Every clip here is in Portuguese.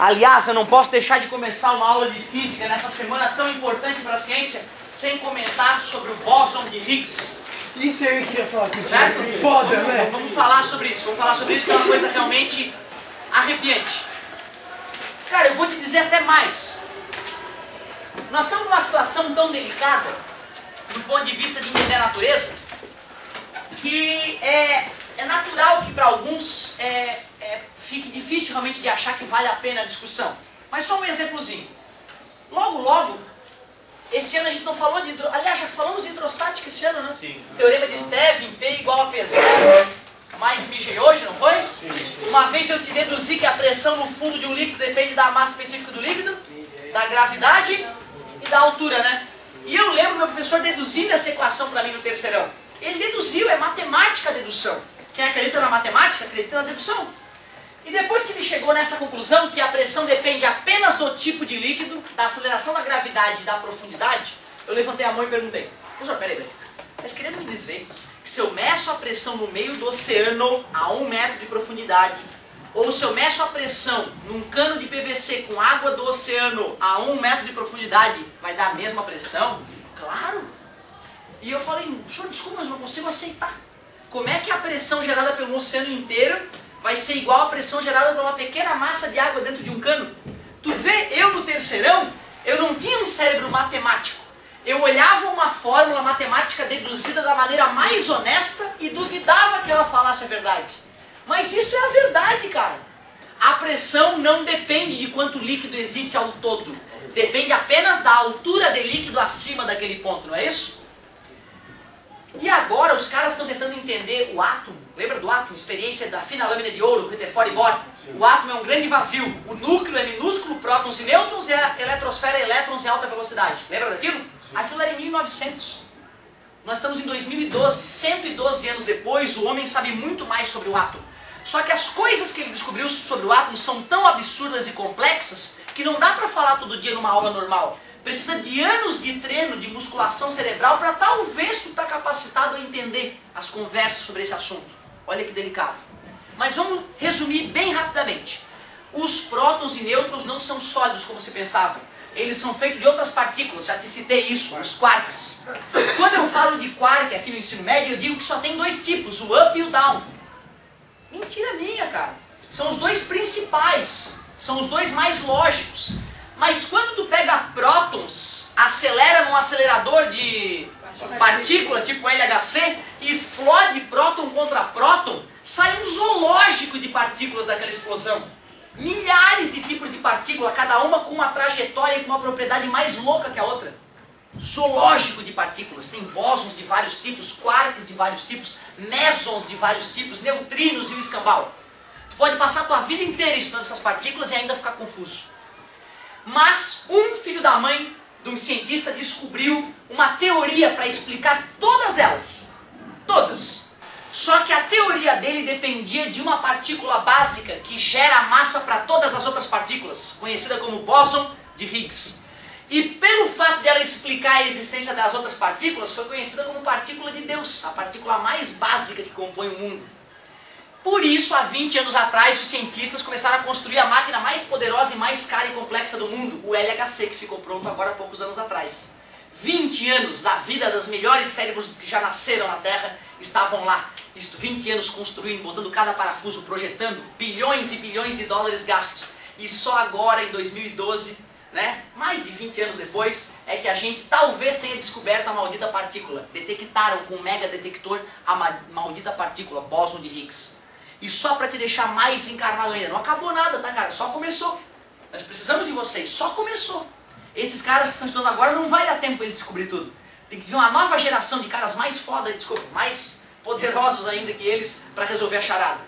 Aliás, eu não posso deixar de começar uma aula de física nessa semana tão importante para a ciência sem comentar sobre o bóson de Higgs. Isso eu queria falar com você. Certo? Foda, né? Vamos falar sobre isso. Vamos falar sobre isso, que é uma coisa realmente arrepiante. Cara, eu vou te dizer até mais. Nós estamos numa situação tão delicada, do ponto de vista de entender a natureza, que é natural que para alguns fique difícil realmente de achar que vale a pena a discussão. Mas só um exemplozinho. Logo, esse ano a gente não falou de... Aliás, já falamos de hidrostática esse ano, né? Sim. Teorema de Stevin, P igual a P0, mais mijei hoje, não foi? Sim. Uma vez eu te deduzi que a pressão no fundo de um líquido depende da massa específica do líquido, da gravidade e da altura, né? E eu lembro meu professor deduzindo essa equação para mim no terceirão. Ele deduziu, é matemática a dedução. Quem acredita na matemática, acredita na dedução. E depois que ele chegou nessa conclusão, que a pressão depende apenas do tipo de líquido, da aceleração da gravidade e da profundidade, eu levantei a mão e perguntei: professor, peraí, mas querendo me dizer que se eu meço a pressão no meio do oceano a 1 metro de profundidade, ou se eu meço a pressão num cano de PVC com água do oceano a 1 metro de profundidade, vai dar a mesma pressão? Claro! E eu falei: senhor, desculpa, mas eu não consigo aceitar. Como é que a pressão gerada pelo oceano inteiro vai ser igual à pressão gerada por uma pequena massa de água dentro de um cano? Tu vê, eu no terceirão, eu não tinha um cérebro matemático. Eu olhava uma fórmula matemática deduzida da maneira mais honesta e duvidava que ela falasse a verdade. Mas isso é a verdade, cara. A pressão não depende de quanto líquido existe ao todo. Depende apenas da altura de líquido acima daquele ponto, não é isso? E agora os caras estão tentando entender o átomo. Lembra do átomo? Experiência da fina lâmina de ouro, Rutherford e Bohr. O átomo é um grande vazio. O núcleo é minúsculo, prótons e nêutrons, e a eletrosfera é elétrons em alta velocidade. Lembra daquilo? Aquilo era em 1900. Nós estamos em 2012. 112 anos depois, o homem sabe muito mais sobre o átomo. Só que as coisas que ele descobriu sobre o átomo são tão absurdas e complexas que não dá para falar todo dia numa aula normal. Precisa de anos de treino, de musculação cerebral para talvez tu estar capacitado a entender as conversas sobre esse assunto. Olha que delicado. Mas vamos resumir bem rapidamente. Os prótons e nêutrons não são sólidos como você pensava. Eles são feitos de outras partículas, já te citei isso, os quarks. Quando eu falo de quark aqui no ensino médio, eu digo que só tem 2 tipos, o up e o down. Mentira minha, cara. São os 2 principais, são os 2 mais lógicos. Mas quando tu pega prótons, acelera num acelerador de partícula tipo LHC e explode próton contra próton, sai um zoológico de partículas daquela explosão. Milhares de tipos de partícula, cada uma com uma trajetória e com uma propriedade mais louca que a outra. Zoológico de partículas. Tem bósons de vários tipos, quarks de vários tipos, mesons de vários tipos, neutrinos e o escambau. Tu pode passar a tua vida inteira estudando essas partículas e ainda ficar confuso. Mas um filho da mãe de um cientista descobriu uma teoria para explicar todas elas. Todas. Só que a teoria dele dependia de uma partícula básica que gera massa para todas as outras partículas, conhecida como bóson de Higgs. E pelo fato de ela explicar a existência das outras partículas, foi conhecida como partícula de Deus, a partícula mais básica que compõe o mundo. Por isso, há 20 anos atrás, os cientistas começaram a construir a máquina mais poderosa e mais cara e complexa do mundo, o LHC, que ficou pronto agora há poucos anos atrás. 20 anos da vida dos melhores cérebros que já nasceram na Terra estavam lá. 20 anos construindo, botando cada parafuso, projetando, bilhões e bilhões de dólares gastos. E só agora, em 2012, né, mais de 20 anos depois, é que a gente talvez tenha descoberto a maldita partícula. Detectaram com um mega detector a maldita partícula, bóson de Higgs. E só para te deixar mais encarnado ainda, não acabou nada, tá, cara? Só começou. Nós precisamos de vocês, só começou. Esses caras que estão estudando agora não vai dar tempo para eles descobrir tudo. Tem que vir uma nova geração de caras mais foda, desculpa, mais poderosos ainda que eles para resolver a charada.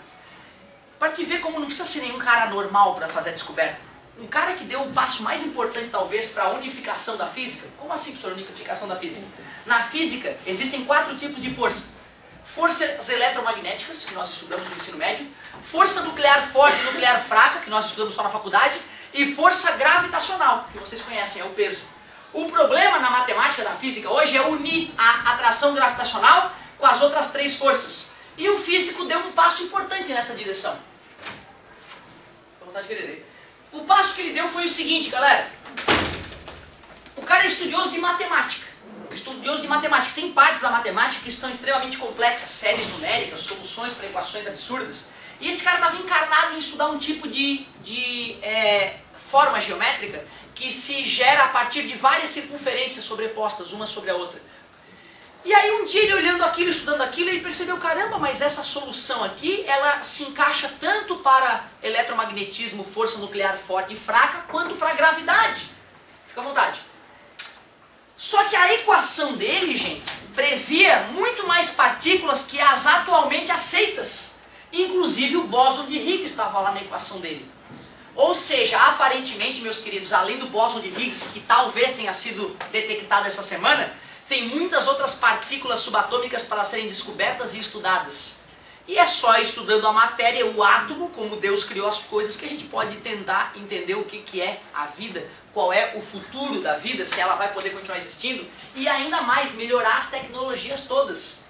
Para te ver como não precisa ser nenhum cara normal para fazer a descoberta. Um cara que deu o passo mais importante talvez para a unificação da física. Como assim, professor, unificação da física? Na física existem 4 tipos de força. Forças eletromagnéticas, que nós estudamos no ensino médio, força nuclear forte e nuclear fraca, que nós estudamos só na faculdade, e força gravitacional, que vocês conhecem, é o peso. O problema na matemática da física hoje é unir a atração gravitacional com as outras 3 forças. E o físico deu um passo importante nessa direção. Com vontade de querer. O passo que ele deu foi o seguinte, galera. O cara é estudioso de matemática. Estudioso de matemática. Tem partes da matemática que são extremamente complexas, séries numéricas, soluções para equações absurdas. E esse cara estava encarnado em estudar um tipo de forma geométrica que se gera a partir de várias circunferências sobrepostas uma sobre a outra. E aí um dia ele olhando aquilo, estudando aquilo, ele percebeu, caramba, mas essa solução aqui, ela se encaixa tanto para eletromagnetismo, força nuclear forte e fraca, quanto para gravidade. Fica à vontade. Só que a equação dele, gente, previa muito mais partículas que as atualmente aceitas. Inclusive o bóson de Higgs estava lá na equação dele. Ou seja, aparentemente, meus queridos, além do bóson de Higgs, que talvez tenha sido detectado essa semana, tem muitas outras partículas subatômicas para serem descobertas e estudadas. E é só estudando a matéria, o átomo, como Deus criou as coisas, que a gente pode tentar entender o que é a vida, qual é o futuro da vida, se ela vai poder continuar existindo, e ainda mais melhorar as tecnologias todas.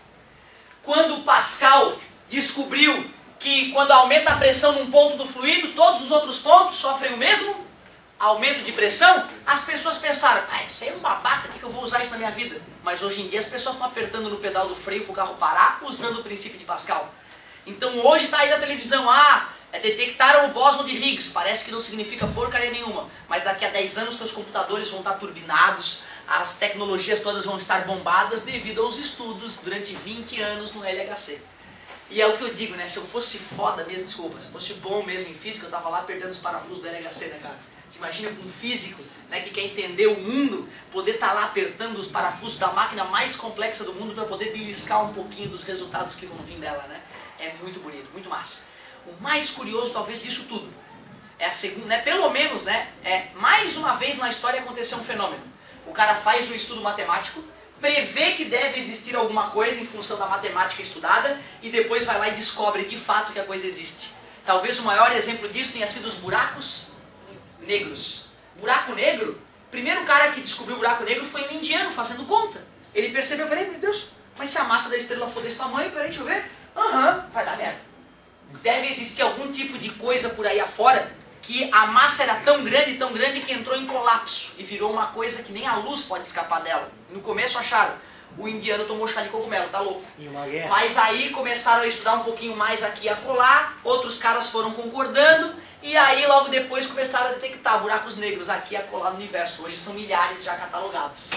Quando Pascal descobriu que quando aumenta a pressão num ponto do fluido, todos os outros pontos sofrem o mesmo aumento de pressão, as pessoas pensaram, isso aí é um babaca, o que eu vou usar isso na minha vida? Mas hoje em dia as pessoas estão apertando no pedal do freio para o carro parar, usando o princípio de Pascal. Então hoje está aí na televisão, detectaram o bóson de Higgs, parece que não significa porcaria nenhuma, mas daqui a 10 anos seus computadores vão estar turbinados, as tecnologias todas vão estar bombadas devido aos estudos durante 20 anos no LHC. E é o que eu digo, né? Se eu fosse foda mesmo, desculpa, se eu fosse bom mesmo em física, eu tava lá apertando os parafusos do LHC, né, cara? Você imagina com um físico, né, que quer entender o mundo, poder estar lá apertando os parafusos da máquina mais complexa do mundo para poder beliscar um pouquinho dos resultados que vão vir dela, né? É muito bonito, muito massa. O mais curioso, talvez, disso tudo, é a segunda, né? Pelo menos, né? Mais uma vez na história aconteceu um fenômeno. O cara faz um estudo matemático, prevê que deve existir alguma coisa em função da matemática estudada e depois vai lá e descobre de fato que a coisa existe. Talvez o maior exemplo disso tenha sido os buracos negros. Buraco negro, o primeiro cara que descobriu o buraco negro foi um indiano fazendo conta. Ele percebeu, peraí, meu Deus, mas se a massa da estrela for desse tamanho, peraí, deixa eu ver. Vai dar merda. Deve existir algum tipo de coisa por aí afora que a massa era tão grande que entrou em colapso e virou uma coisa que nem a luz pode escapar dela. No começo acharam, o indiano tomou chá de cogumelo, tá louco. Mas aí começaram a estudar um pouquinho mais aqui e acolá, outros caras foram concordando, e aí logo depois começaram a detectar buracos negros aqui e acolá no universo. Hoje são milhares já catalogados.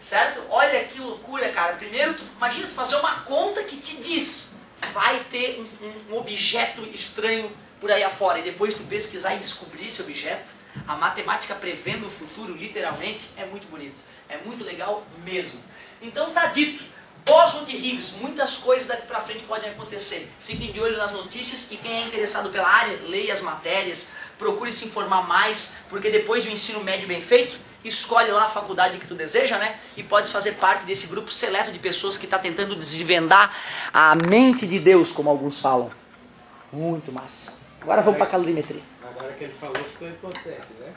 Certo? Olha que loucura, cara. Primeiro, imagina tu fazer uma conta que te diz, vai ter um objeto estranho por aí afora, e depois tu pesquisar e descobrir esse objeto, a matemática prevendo o futuro, literalmente, é muito bonito. É muito legal mesmo. Então tá dito, bóson de Higgs, muitas coisas daqui pra frente podem acontecer. Fiquem de olho nas notícias e quem é interessado pela área, leia as matérias, procure se informar mais, porque depois do ensino médio bem feito, escolhe lá a faculdade que tu deseja, né? E podes fazer parte desse grupo seleto de pessoas que está tentando desvendar a mente de Deus, como alguns falam. Muito massa. Agora vamos para a calorimetria. Agora que ele falou ficou importante, né?